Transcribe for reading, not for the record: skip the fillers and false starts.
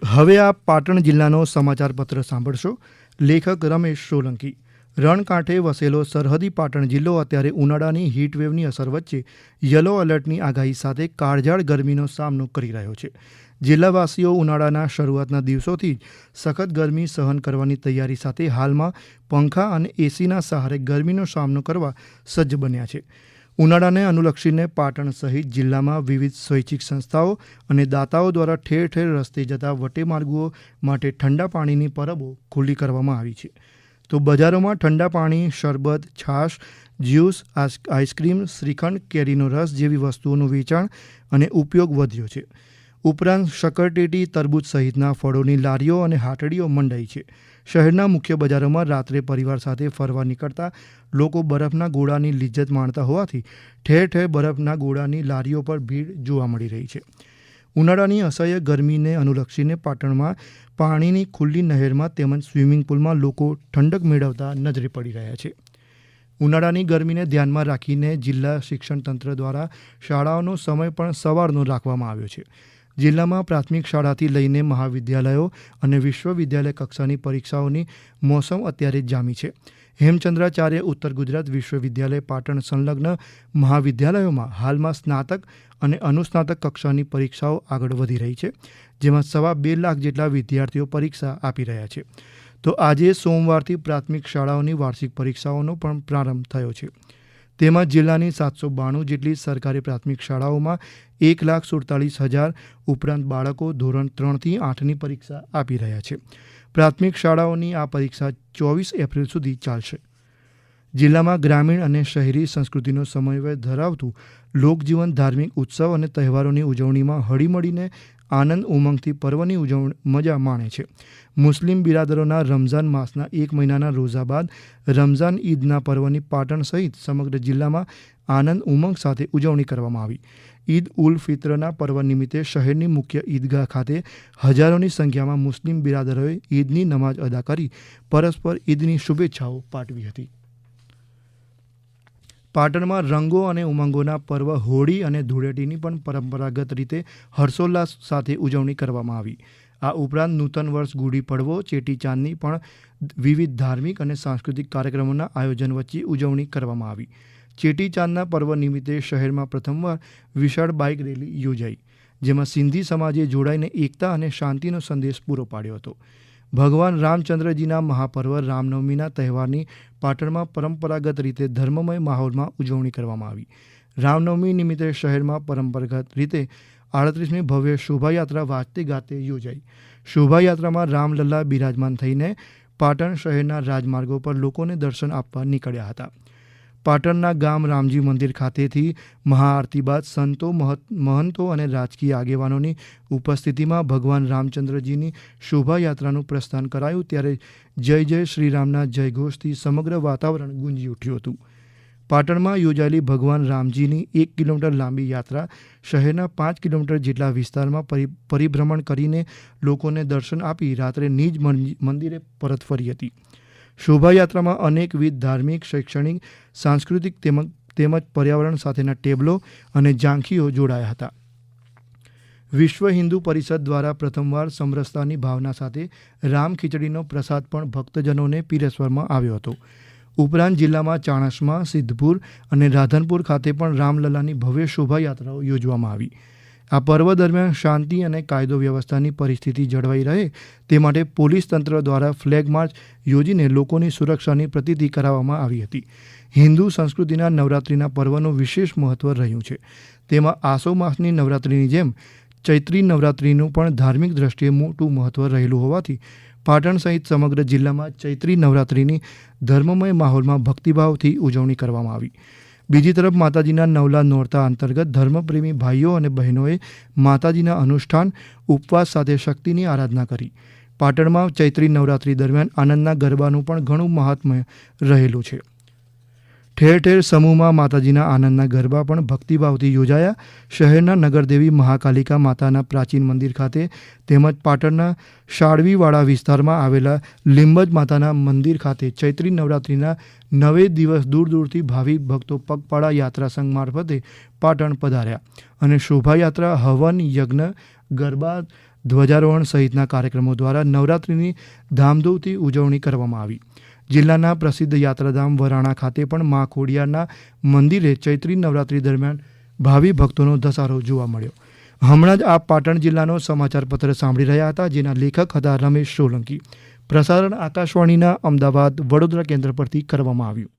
હવે આપ પાટણ જિલ્લાનો સમાચાર પત્ર સાંભળશો. લેખક રમેશ સોલંકી. રણકાંઠે વસેલો સરહદી પાટણ જિલ્લો અત્યારે ઉનાળાની હીટવેવની અસર વચ્ચે યલો એલર્ટની આગાહી સાથે કાળઝાળ ગરમીનો સામનો કરી રહ્યો છે. જિલ્લાવાસીઓ ઉનાળાના શરૂઆતના દિવસોથી જ સખત ગરમી સહન કરવાની તૈયારી સાથે હાલમાં પંખા અને એસીના સહારે ગરમીનો સામનો કરવા સજ્જ બન્યા છે. ઉનાળાને અનુલક્ષીને પાટણ સહિત જિલ્લામાં વિવિધ સ્વૈચ્છિક સંસ્થાઓ અને દાતાઓ દ્વારા ઠેર ઠેર રસ્તે જતા વટેમાર્ગુઓ માટે ઠંડા પાણીની પરબો ખુલ્લી કરવામાં આવી છે. તો બજારોમાં ઠંડા પાણી, શરબત, છાશ, જ્યુસ, આઈસ્ક્રીમ, શ્રીખંડ, કેરીનો રસ જેવી વસ્તુઓનું વેચાણ અને ઉપયોગ વધ્યો છે. ઉપરાંત શક્કરટેટી, તરબૂચ સહિતના ફળોની લારીઓ અને હાટડીઓ મંડાઈ છે. શહેરના મુખ્ય બજારોમાં રાત્રે પરિવાર સાથે ફરવા નીકળતા લોકો બરફના ગોળાની લિજ્જત માણતા હોવાથી ઠેર ઠેર બરફના ગોળાની લારીઓ પર ભીડ જોવા મળી રહી છે. ઉનાળાની અસહ્ય ગરમીને અનુલક્ષીને પાટણમાં પાણીની ખુલ્લી નહેરમાં તેમજ સ્વિમિંગ પુલમાં લોકો ઠંડક મેળવતા નજરે પડી રહ્યા છે. ઉનાળાની ગરમીને ધ્યાનમાં રાખીને જિલ્લા શિક્ષણ તંત્ર દ્વારા શાળાઓનો સમય પણ સવારનો રાખવામાં આવ્યો છે. જિલ્લામાં પ્રાથમિક શાળાથી લઈને મહાવિદ્યાલયો અને વિશ્વવિદ્યાલય કક્ષાની પરીક્ષાઓની મોસમ અત્યારે જામી છે. હેમચંદ્રાચાર્ય ઉત્તર ગુજરાત વિશ્વવિદ્યાલય પાટણ સંલગ્ન મહાવિદ્યાલયોમાં હાલમાં સ્નાતક અને અનુસ્નાતક કક્ષાની પરીક્ષાઓ આગળ વધી રહી છે, જેમાં 2.25 લાખ જેટલા વિદ્યાર્થીઓ પરીક્ષા આપી રહ્યા છે. તો આજે સોમવારથી પ્રાથમિક શાળાઓની વાર્ષિક પરીક્ષાઓનો પણ પ્રારંભ થયો છે. તેમાં જિલ્લાની 792 જેટલી સરકારી પ્રાથમિક શાળાઓમાં 1,47,000 ઉપરાંત બાળકો ધોરણ 3 થી 8ની પરીક્ષા આપી રહ્યા છે. પ્રાથમિક શાળાઓની આ પરીક્ષા 24 એપ્રિલ સુધી ચાલશે. જિલ્લામાં ગ્રામીણ અને શહેરી સંસ્કૃતિનો સમન્વય ધરાવતું લોકજીવન ધાર્મિક ઉત્સવ અને તહેવારોની ઉજવણીમાં હળીમળીને આનંદ ઉમંગથી પર્વની મજા માણે છે. મુસ્લિમ બિરાદરોના રમઝાન માસના 1 મહિનાના રોઝા બાદ રમઝાન ઈદના પર્વની પાટણ સહિત સમગ્ર જિલ્લામાં આનંદ ઉમંગ સાથે ઉજવણી કરવામાં આવી. ઈદ ઉલ ફિત્રના પર્વ નિમિત્તે શહેરની મુખ્ય ઈદગાહ ખાતે હજારોની સંખ્યામાં મુસ્લિમ બિરાદરોએ ઈદની નમાઝ અદા કરી પરસ્પર ઈદની શુભેચ્છાઓ પાઠવી હતી. પાટણમાં રંગો અને ઉમંગોના પર્વ હોળી અને ધૂળેટીની પણ પરંપરાગત રીતે હર્ષોલ્લાસ સાથે ઉજવણી કરવામાં આવી. આ ઉપરાંત નૂતન વર્ષ ગુડી પડવો, ચેટીચાંદની પણ વિવિધ ધાર્મિક અને સાંસ્કૃતિક કાર્યક્રમોના આયોજન વચ્ચે ઉજવણી કરવામાં આવી. ચેટીચાંદના પર્વ નિમિત્તે શહેરમાં પ્રથમવાર વિશાળ બાઇક રેલી યોજાઈ, જેમાં સિંધી સમાજે જોડાઈને એકતા અને શાંતિનો સંદેશ પૂરો પાડ્યો હતો. ભગવાન રામચંદ્રજીના મહાપર્વ રામનવમીના તહેવારની પાટણમાં પરંપરાગત રીતે ધર્મમય માહોલમાં ઉજવણી કરવામાં આવી. રામનવમી નિમિત્તે શહેરમાં પરંપરાગત રીતે 38મી ભવ્ય શોભાયાત્રા વાજતે ગાતે યોજાઈ. શોભાયાત્રામાં રામલલ્લા બિરાજમાન થઈને પાટણ શહેરના રાજમાર્ગો પર લોકોને દર્શન આપવા નીકળ્યા હતા. પાટણના ગામ રામજી મંદિર ખાતેથી મહાઆરતી બાદ સંતો, મહંતો અને રાજકીય આગેવાનોની ઉપસ્થિતિમાં ભગવાન રામચંદ્રજીની શોભાયાત્રાનું પ્રસ્થાન કરાયું, ત્યારે જય જય શ્રીરામના જયઘોષથી સમગ્ર વાતાવરણ ગુંજી ઉઠ્યું હતું. પાટણમાં યોજાયેલી ભગવાન રામજીની 1 કિલોમીટર લાંબી યાત્રા શહેરના 5 કિલોમીટર જેટલા વિસ્તારમાં પરિભ્રમણ કરીને લોકોને દર્શન આપી રાત્રે નિજ મંદિરે પરત ફરી હતી. શોભાયાત્રામાં અનેકવિધ ધાર્મિક, શૈક્ષણિક, સાંસ્કૃતિક તેમજ પર્યાવરણ સાથેના ટેબલો અને ઝાંખીઓ જોડાયા હતા. વિશ્વ હિન્દુ પરિષદ દ્વારા પ્રથમવાર સમરસતાની ભાવના સાથે રામ ખીચડીનો પ્રસાદ પણ ભક્તજનોને પીરસવામાં આવ્યો હતો. ઉપરાંત જિલ્લામાં ચાણસ્મા, સિદ્ધપુર અને રાધનપુર ખાતે પણ રામલલ્લાની ભવ્ય શોભાયાત્રાઓ યોજવામાં આવી. આ પર્વ દરમિયાન શાંતિ અને કાયદો વ્યવસ્થાની પરિસ્થિતિ જળવાઈ રહે તે માટે પોલીસ તંત્ર દ્વારા ફ્લેગ માર્ચ યોજીને લોકોની સુરક્ષાની પ્રતીતિ કરાવવામાં આવી હતી. હિન્દુ સંસ્કૃતિના નવરાત્રિના પર્વનું વિશેષ મહત્વ રહ્યું છે. તેમાં આસો માસની નવરાત્રિની જેમ ચૈત્રી નવરાત્રિનું પણ ધાર્મિક દ્રષ્ટિએ મોટું મહત્વ રહેલું હોવાથી પાટણ સહિત સમગ્ર જિલ્લામાં ચૈત્રી નવરાત્રિની ધર્મમય માહોલમાં ભક્તિભાવથી ઉજવણી કરવામાં આવી. બીજી તરફ માતાજીના નવલા નોરતા અંતર્ગત ધર્મપ્રેમી ભાઈઓ અને બહેનોએ માતાજીના અનુષ્ઠાન, ઉપવાસ સાથે શક્તિની આરાધના કરી. પાટણમાં ચૈત્રી નવરાત્રિ દરમિયાન આનંદના ગરબાનું પણ ઘણું મહાત્મ્ય રહેલું છે. ઠેર ઠેર સમૂહમાં માતાજીના આનંદના ગરબા પણ ભક્તિભાવથી યોજાયા. શહેરના નગરદેવી મહાકાલિકા માતાના પ્રાચીન મંદિર ખાતે તેમજ પાટણના શાળવીવાડા વિસ્તારમાં આવેલા લીંબજ માતાના મંદિર ખાતે ચૈત્રી નવરાત્રિના 9 દિવસ દૂર દૂરથી ભાવિક ભક્તો પગપાળા યાત્રા સંઘ મારફતે પાટણ પધાર્યા અને શોભાયાત્રા, હવન, યજ્ઞ, ગરબા, ધ્વજારોહણ સહિતના કાર્યક્રમો દ્વારા નવરાત્રિની ધામધૂમથી ઉજવણી કરવામાં આવી. જિલ્લાના પ્રસિદ્ધ યાત્રાધામ વરાણા ખાતે પણ મા ખોડિયારના મંદિરે ચૈત્રી નવરાત્રી દરમિયાન ભાવિ ભક્તોનો ધસારો જોવા મળ્યો. હમણાં જ આપ પાટણ જિલ્લાનો સમાચાર પત્ર સાંભળી રહ્યા હતા, જેના લેખક હતા રમેશ સોલંકી. પ્રસારણ આકાશવાણીના અમદાવાદ વડોદરા કેન્દ્ર પરથી કરવામાં આવ્યું.